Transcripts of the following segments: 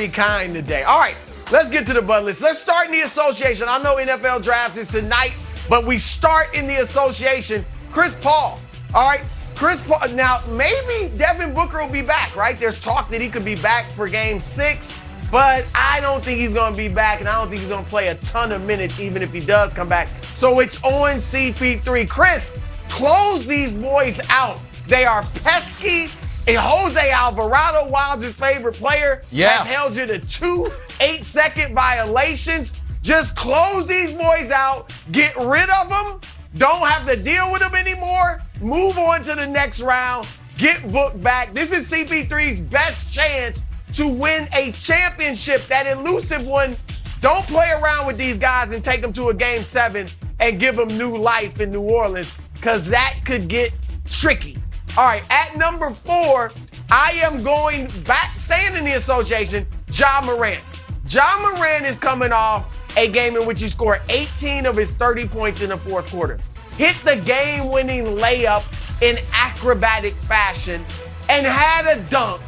very kind today. All right, let's get to the bud list. Let's start in the association. I know NFL draft is tonight, but we start in the association. Chris Paul. All right, Chris Paul. Now, maybe Devin Booker will be back, right? There's talk that he could be back for game 6, but I don't think he's going to be back, and I don't think he's going to play a ton of minutes, even if he does come back. So it's on CP3. Chris, close these boys out. They are pesky. And Jose Alvarado, Wilds' favorite player, has held you to 2 8-second violations. Just close these boys out. Get rid of them. Don't have to deal with them anymore. Move on to the next round. Get Book back. This is CP3's best chance to win a championship, that elusive one. Don't play around with these guys and take them to a game 7 and give them new life in New Orleans, because that could get tricky. All right, at number 4, I am going back, staying in the association, Ja Morant. Ja Morant is coming off a game in which he scored 18 of his 30 points in the fourth quarter. Hit the game-winning layup in acrobatic fashion and had a dunk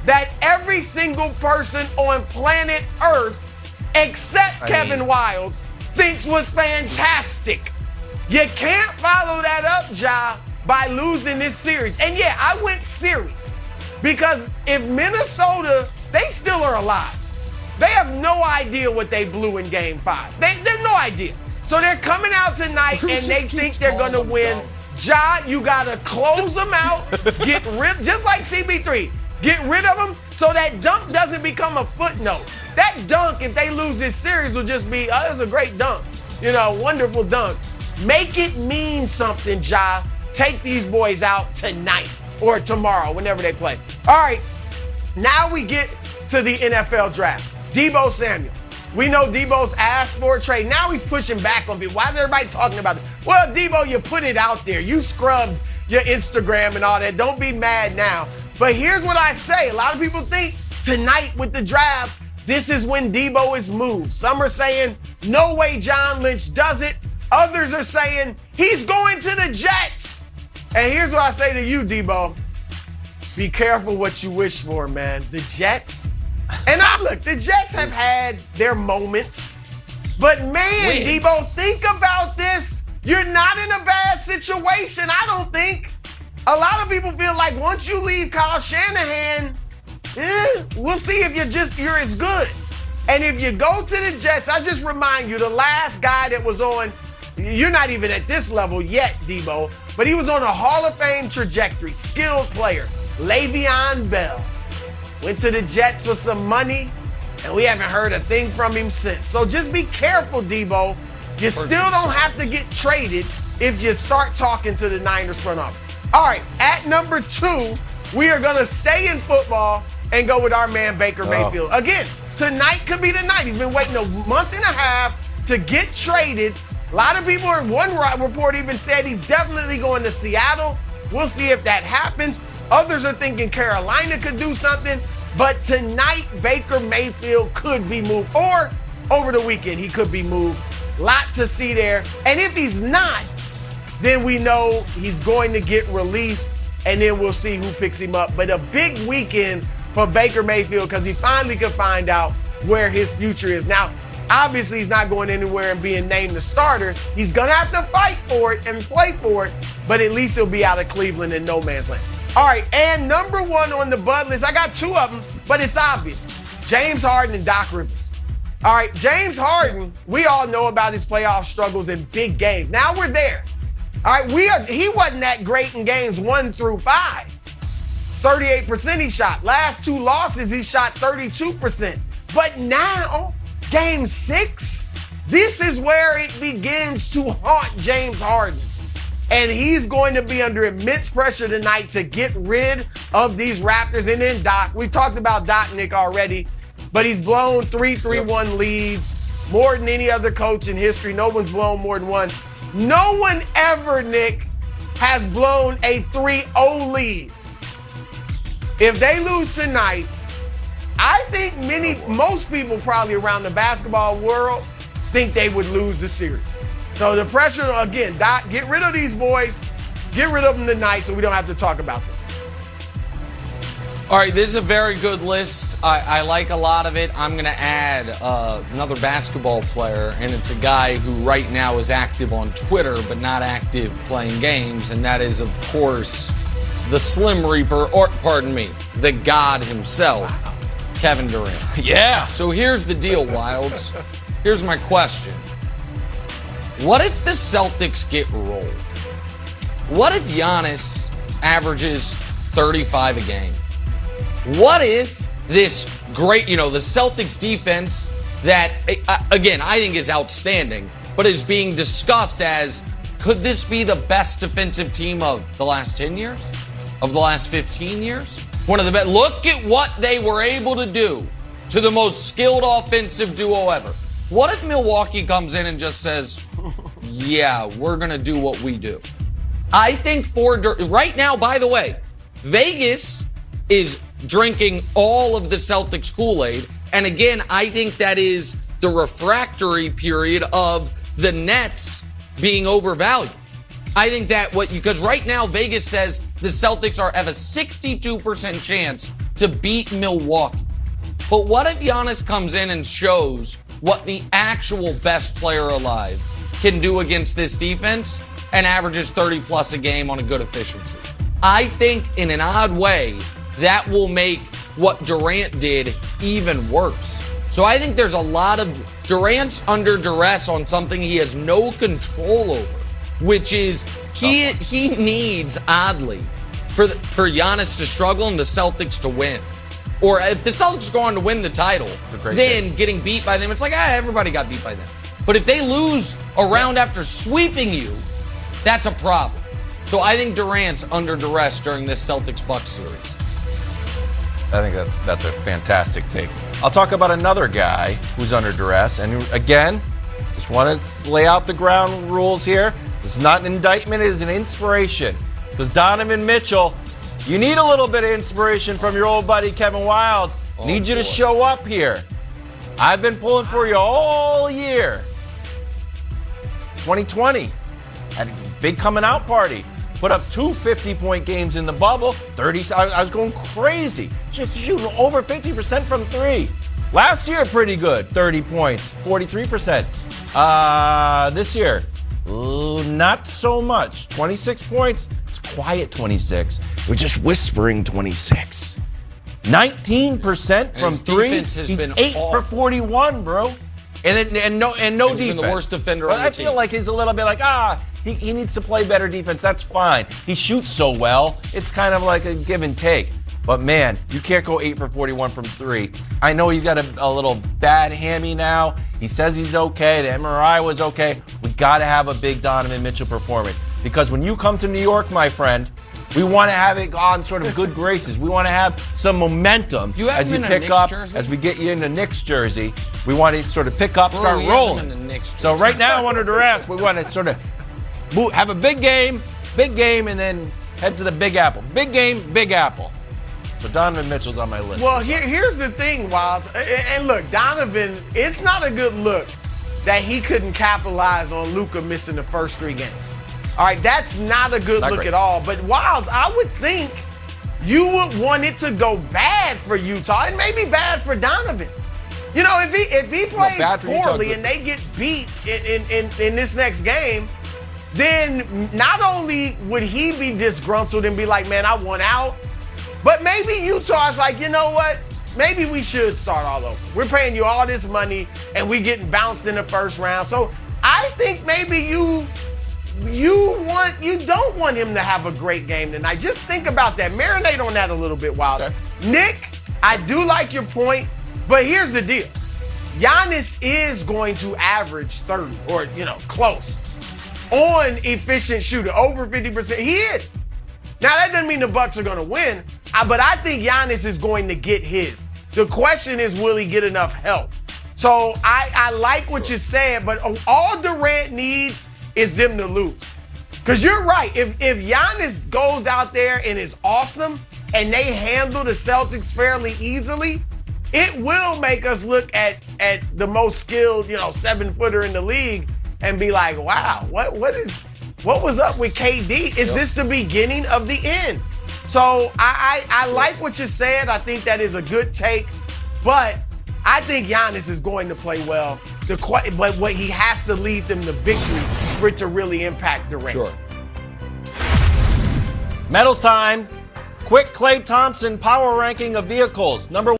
that every single person on planet Earth, except Kevin Wilds, thinks was fantastic. You can't follow that up, Ja, by losing this series. And yeah, I went series because if Minnesota, they still are alive. They have no idea what they blew in game 5. They have no idea. So they're coming out tonight and they think they're going to win. Ja, you got to close them out, get rid, just like CP3, get rid of them so that dunk doesn't become a footnote. That dunk, if they lose this series, will just be, oh, it was a great dunk. You know, wonderful dunk. Make it mean something, Ja. Take these boys out tonight or tomorrow, whenever they play. All right, now we get to the NFL draft. Deebo Samuel. We know Deebo's asked for a trade. Now he's pushing back on people. Why is everybody talking about it? Well, Deebo, you put it out there. You scrubbed your Instagram and all that. Don't be mad now. But here's what I say. A lot of people think tonight with the draft, this is when Deebo is moved. Some are saying, no way John Lynch does it. Others are saying, he's going to the Jets. And here's what I say to you, Deebo. Be careful what you wish for, man. The Jets. And look, the Jets have had their moments. But man, Deebo, think about this. You're not in a bad situation, I don't think. A lot of people feel like once you leave Kyle Shanahan, we'll see if you're as good. And if you go to the Jets, I just remind you, the last guy that was on, you're not even at this level yet, Deebo, but he was on a Hall of Fame trajectory, skilled player, Le'Veon Bell. Went to the Jets for some money, and we haven't heard a thing from him since. So just be careful, Deebo. You still don't have to get traded if you start talking to the Niners front office. All right, at number 2, we are going to stay in football and go with our man Baker Mayfield. Again, tonight could be the night. He's been waiting a month and a half to get traded. A lot of people, one report even said he's definitely going to Seattle. We'll see if that happens. Others are thinking Carolina could do something. But tonight, Baker Mayfield could be moved. Or over the weekend, he could be moved. Lot to see there. And if he's not, then we know he's going to get released, and then we'll see who picks him up. But a big weekend for Baker Mayfield because he finally could find out where his future is. Now, obviously, he's not going anywhere and being named the starter. He's going to have to fight for it and play for it, but at least he'll be out of Cleveland in no man's land. All right, and number 1 on the bud list, I got 2 of them, but it's obvious. James Harden and Doc Rivers. All right, James Harden, we all know about his playoff struggles in big games. Now we're there. All right, he wasn't that great in games 1 through 5. It's 38% he shot. Last 2 losses, he shot 32%. But now, game 6, this is where it begins to haunt James Harden. And he's going to be under immense pressure tonight to get rid of these Raptors. And then Doc, we talked about Doc, Nick, already, but he's blown 3-3-1 leads, more than any other coach in history. No one's blown more than one. No one ever, Nick, has blown a 3-0 lead. If they lose tonight, I think most people probably around the basketball world think they would lose the series. So the pressure, again, Doc, get rid of these boys. Get rid of them tonight so we don't have to talk about this. All right, this is a very good list. I like a lot of it. I'm going to add another basketball player, and it's a guy who right now is active on Twitter but not active playing games, and that is, of course, the Slim Reaper, or pardon me, the God himself, Kevin Durant. Yeah. So here's the deal, Wilds. Here's my question. What if the Celtics get rolled? What if Giannis averages 35 a game? What if this great, the Celtics defense that, again, I think is outstanding, but is being discussed as, could this be the best defensive team of the last 10 years? Of the last 15 years? One of the best. Look at what they were able to do to the most skilled offensive duo ever. What if Milwaukee comes in and just says, yeah, we're going to do what we do? I think right now, by the way, Vegas is drinking all of the Celtics Kool-Aid. And again, I think that is the refractory period of the Nets being overvalued. I think that because right now Vegas says the Celtics have a 62% chance to beat Milwaukee. But what if Giannis comes in and shows what the actual best player alive can do against this defense and averages 30 plus a game on a good efficiency? I think in an odd way, that will make what Durant did even worse. So I think there's a lot of Durant's under duress on something he has no control over, which is he needs, oddly, for Giannis to struggle and the Celtics to win. Or if the Celtics go on to win the title, then getting beat by them, it's like, everybody got beat by them. But if they lose a round after sweeping you, that's a problem. So I think Durant's under duress during this Celtics-Bucks series. I think that's a fantastic take. I'll talk about another guy who's under duress. And again, just want to lay out the ground rules here. This is not an indictment, it is an inspiration. Because Donovan Mitchell, you need a little bit of inspiration from your old buddy Kevin Wilds. Need you to show up here. I've been pulling for you all year. 2020, had a big coming out party. Put up 2 50-point games in the bubble. 30. I was going crazy. Shooting over 50% from three. Last year, pretty good. 30 points, 43%. This year, not so much. 26 points. It's quiet 26. We're just whispering 26. 19% from three. He's 8 for 41, bro. And no defense. Been the worst defender on the team. I feel like he's a little bit like, he needs to play better defense. That's fine. He shoots so well. It's kind of like a give and take. But man, you can't go 8 for 41 from three. I know he's got a little bad hammy now. He says he's okay. The MRI was okay. We got to have a big Donovan Mitchell performance. Because when you come to New York, my friend, we want to have it on sort of good graces. We want to have some momentum as you pick up, as we get you in the Knicks jersey. We want to sort of pick up, start rolling. So right now, under duress, we want to sort of have a big game, and then head to the Big Apple. Big game, Big Apple. So Donovan Mitchell's on my list. Well, here's the thing, Wilds. And look, Donovan, it's not a good look that he couldn't capitalize on Luka missing the first 3 games. All right, that's not a good look at all. But Wilds, I would think you would want it to go bad for Utah and maybe bad for Donovan. If he plays poorly and they get beat in this next game, then not only would he be disgruntled and be like, man, I won out, but maybe Utah's like, you know what? Maybe we should start all over. We're paying you all this money and we getting bounced in the first round. So I think maybe you don't want him to have a great game tonight. Just think about that. Marinate on that a little bit, Wilds. Okay. Nick, I do like your point, but here's the deal. Giannis is going to average 30 or, close on efficient shooting, over 50%. He is. Now, that doesn't mean the Bucks are going to win, but I think Giannis is going to get his. The question is, will he get enough help? So I like what you're saying, but all Durant needs is them to lose. Because you're right. If Giannis goes out there and is awesome and they handle the Celtics fairly easily, it will make us look at the most skilled, 7-footer in the league and be like, wow, what was up with KD? Is this the beginning of the end? So I like what you said. I think that is a good take, but I think Giannis is going to play well. But what he has to lead them to victory for it to really impact Durant. Sure. Medals time. Quick Klay Thompson power ranking of vehicles. Number